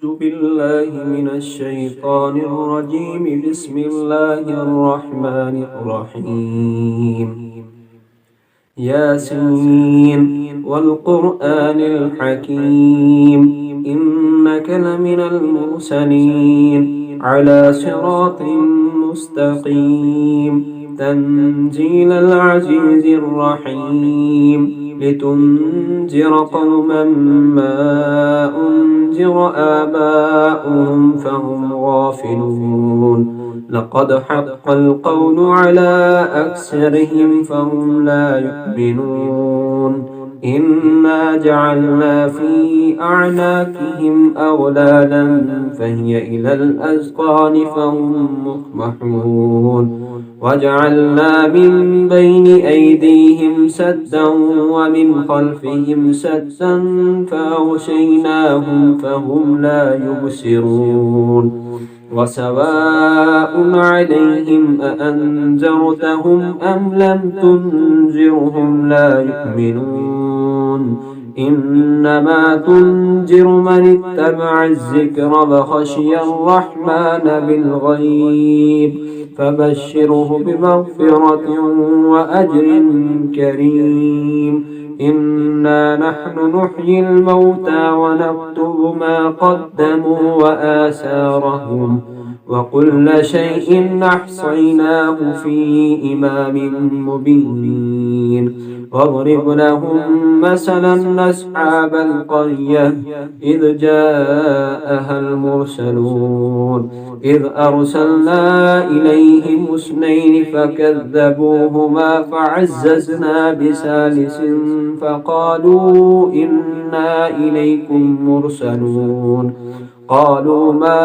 بالله من الشيطان الرجيم. بسم الله الرحمن الرحيم. ياسين والقرآن الحكيم إنك لمن المرسلين على صراط مستقيم تنزيل العزيز الرحيم لتنذر قوما ما أنذر آباؤهم فهم غافلون. لقد حق القول على أكثرهم فهم لا يؤمنون. إنا جعلنا في أعناقهم أغلالا فهي إلى الأذقان فهم مقمحون. وجعلنا من بين أيديهم سدا ومن خلفهم سدا فأغشيناهم فهم لا يبصرون. وسواء عليهم أأنذرتهم أم لم تنذرهم لا يؤمنون. إنما تنذر من اتبع الذكر وخشي الرحمن بالغيب فبشره بمغفرة وأجر كريم. إنا نحن نحيي الموتى ونكتب ما قدموا وآثارهم وكل شيء أحصيناه في إمام مبين. واضرب لهم مثلا أصحاب القرية إذ جاءها المرسلون إذ أرسلنا إليهم اثنين فكذبوهما فعززنا بثالث فقالوا إنا إليكم مرسلون. قالوا ما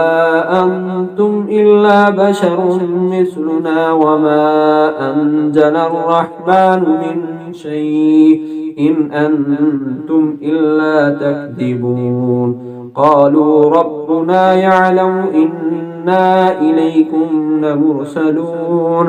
أنتم إلا بشر مثلنا وما أنزل الرحمن من شيء إن أنتم إلا تكذبون. قالوا ربنا يعلم إنا إليكم لمرسلون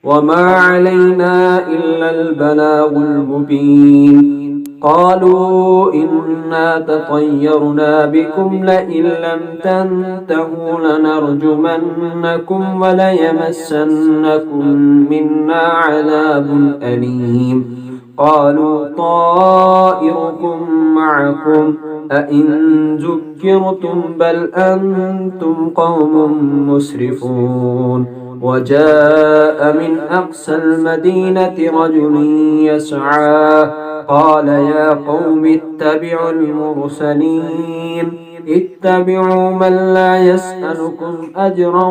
وما علينا إلا البلاغ المبين. قالوا إنا تطيرنا بكم لئن لم تنتهوا لنرجمنكم وليمسنكم منا عذاب أليم. قالوا طائركم معكم أئن ذكرتم بل أنتم قوم مسرفون. وجاء من أقصى المدينة رجل يسعى قال يا قوم اتبعوا المرسلين اتبعوا من لا يسألكم أجرا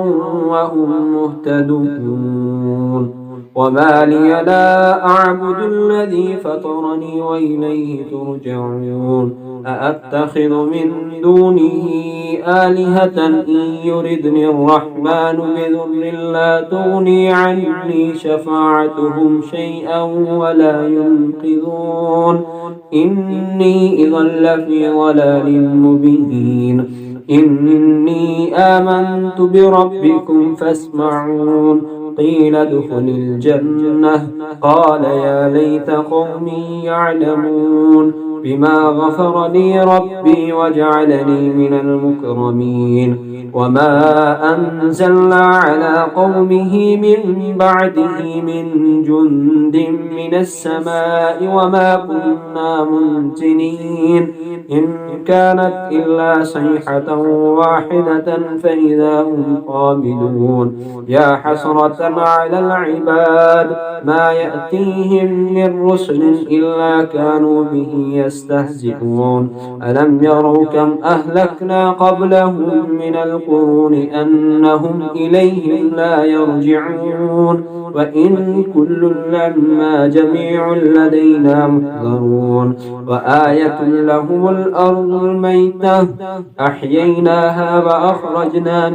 وهم مهتدون. وما لي لا أعبد الذي فطرني وإليه ترجعون. أأتخذ من دونه آلهة إن يردني الرحمن بضر لا تغني عني شفاعتهم شيئا ولا ينقذون. إني إذا لفي ضلال مبين. إني آمنت بربكم فاسمعون. قيل ادخل الجنة قال يا ليت قومي يعلمون بما غفر لي ربي وجعلني من المكرمين. وما أنزلنا على قومه من بعده من جند من السماء وما كنا منزلين إن كانت إلا صيحة واحدة فإذا هم خامدون. يا حسرة على العباد ما يأتيهم من رسل إلا كانوا به يستهزئون. ألم يروا كم أهلكنا قبلهم من القرون أنهم إليهم لا يرجعون. وإن كل لما جميع لدينا محضرون. وآية لهم الأرض الميتة أحييناها وأخرجنا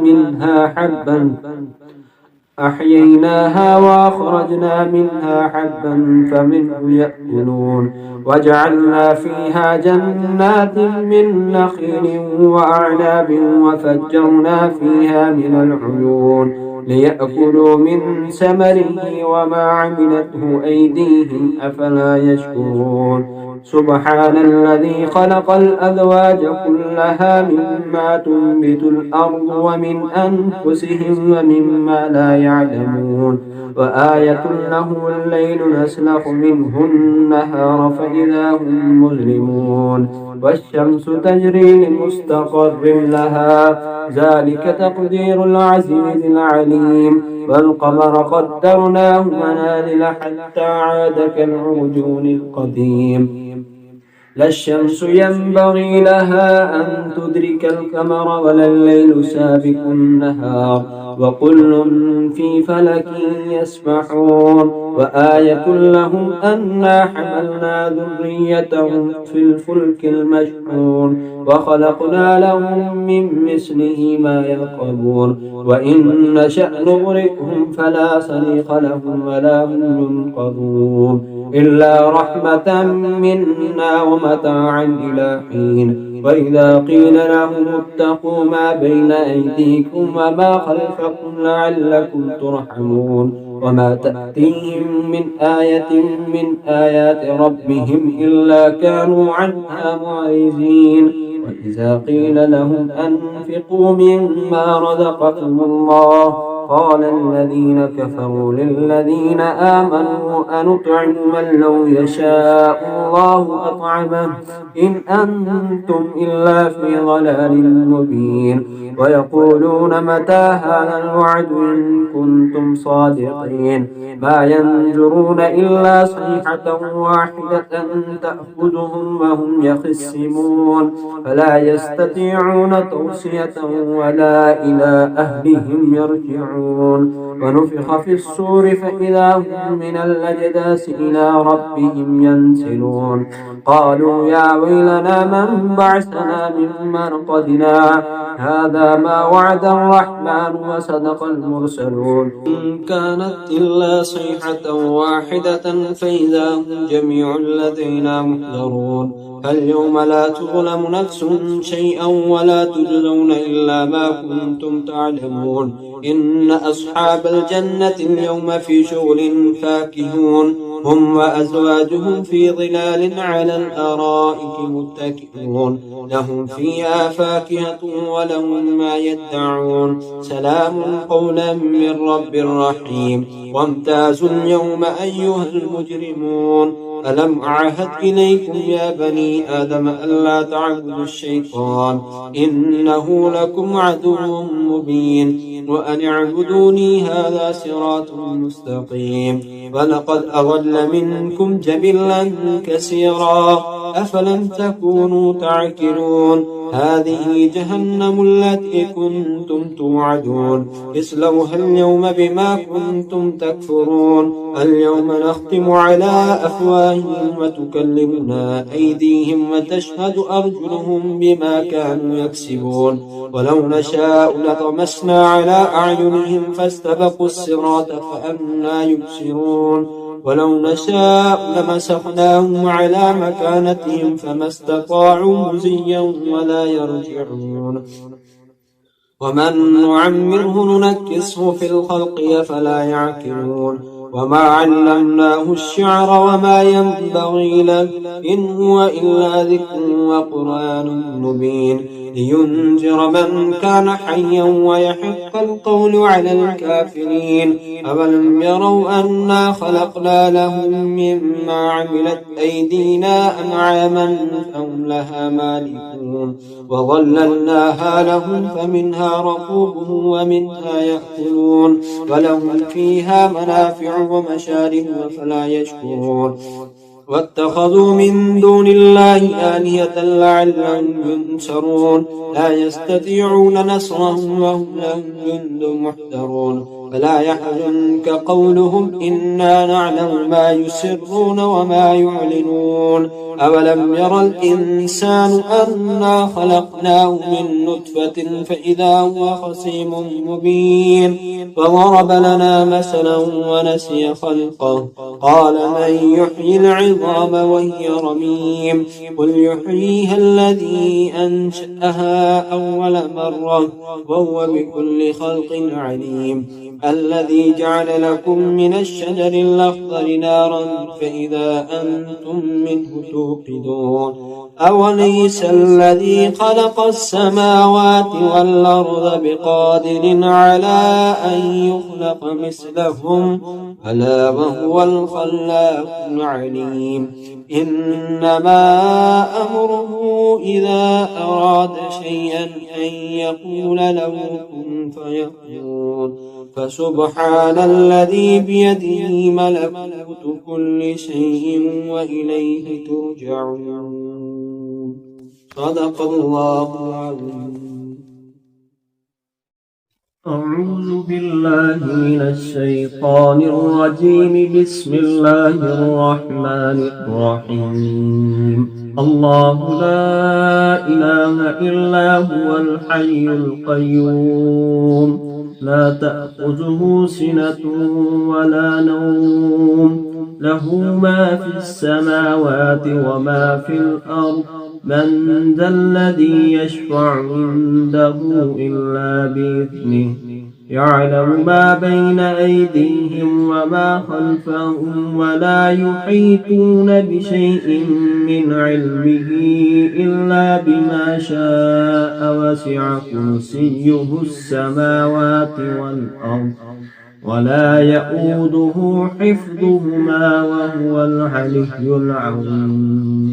منها حبا فمنه يأكلون. وجعلنا فيها جنات من نخيل وأعناب وفجرنا فيها من العيون ليأكلوا من ثمره وما عملته أيديهم أفلا يشكرون. سبحان الذي خلق الأزواج كلها مما تنبت الأرض ومن أنفسهم ومما لا يعلمون وآية له الليل نسلخ منه النهار فإذا هم مظلمون والشمس تجري لمستقر لها ذلك تقدير العزيز العليم والقمر قدرناه منازل حتى عاد كالعرجون القديم لا الشمس ينبغي لها أن تدرك القمر ولا الليل سابق النهار وكل في فلك يسبحون وآية لهم أنا حملنا ذريتهم في الفلك المشحون وخلقنا لهم من مثله ما يركبون وإن نشأ نغرقهم فلا صريخ لهم ولا هم ينقذون إلا رحمة منا ومتاعا إلى حين وإذا قيل لهم اتقوا ما بين أيديكم وما خلفكم لعلكم ترحمون وما تأتيهم من آية من آيات ربهم إلا كانوا عنها معرضين وإذا قيل لهم أنفقوا مما رزقكم الله قال الذين كفروا للذين آمنوا أنطعم من لو يشاء الله أطعمه إن أنتم إلا في ضلال مبين ويقولون متى هذا الوعد إن كنتم صادقين ما ينظرون إلا صيحة واحدة تأخذهم وهم يخصمون فلا يستطيعون توصية ولا إلى أهلهم يرجعون ونفخ في الصور فإذا هم من الأجداث إلى ربهم ينسلون قالوا يا ويلنا من بعثنا من مرقدنا هذا ما وعد الرحمن وصدق المرسلون إن كانت إلا صيحة واحدة فإذا هم جميع لدينا محضرون فاليوم لا تظلم نفس شيئا ولا تجزون إلا ما كنتم تعلمون إن أصحاب الجنة اليوم في شغل فاكهون هم وأزواجهم في ظلال على الأرائك متكئون لهم فيها فاكهة ولهم ما يدعون سلام قولا من رب رحيم وامتازوا اليوم أيها المجرمون ألم أعهد إليكم يا بني آدم ألا تعبدوا الشيطان إنه لكم عدو مبين وأن اعبدوني هذا صراط مستقيم ولقد أضل منكم جبلا كثيرا أفلم تكونوا تعقلون هذه جهنم التي كنتم توعدون اصلوها اليوم بما كنتم تكفرون اليوم نختم على أفواههم وتكلمنا أيديهم وتشهد أرجلهم بما كانوا يكسبون ولو نشاء لطمسنا على أعينهم فاستبقوا الصراط فأنى يبصرون ولو نشاء لمسخناهم على مكانتهم فما استطاعوا مزيا ولا يرجعون ومن نعمره ننكسه في الخلق فلا يعقلون وما علمناه الشعر وما ينبغي له إن هو إلا ذكر وقرآن مبين لينذر من كان حيا ويحق القول على الكافرين أولم يروا أنا خلقنا لهم مما عملت أيدينا أنعاما فهم لها مالكون وظللناها لهم فمنها ركوبهم ومنها يأكلون ولهم فيها منافع ومشارب فلا يشكرون واتخذوا من دون الله آلهة لعلهم ينصرون لا يستطيعون نصرهم وهم لهم جند محضرون فلا يحزنك قولهم إنا نعلم ما يسرون وما يعلنون أولم يرى الإنسان أنا خلقناه من نطفة فإذا هو خصيم مبين وضرب لنا مثلا ونسي خلقه قال من يحيي العظام وهي رميم قل يحييها الذي أنشأها أول مرة وهو بكل خلق عليم الذي جعل لكم من الشجر الأخضر نارا فإذا أنتم منه توقدون أوليس الذي خلق السماوات والأرض بقادر على أن يخلق مثلهم ألا وهو الخلاق العليم إنما أمره إذا أراد شيئا أن يقول له كن فيكون فسبحان الذي بيده ملكوت كل شيء وإليه ترجعون صدق الله العظيم. أعوذ بالله من الشيطان الرجيم. بسم الله الرحمن الرحيم. الله لا إله إلا هو الحي القيوم لا تأخذه سنة ولا نوم له ما في السماوات وما في الأرض من ذا الذي يشفع عنده إلا بإذنه يعلم ما بين أيديهم وما خلفهم ولا يحيطون بشيء من علمه إلا بما شاء وسع كرسيه السماوات والأرض ولا يؤوده حفظهما وهو العلي العظيم.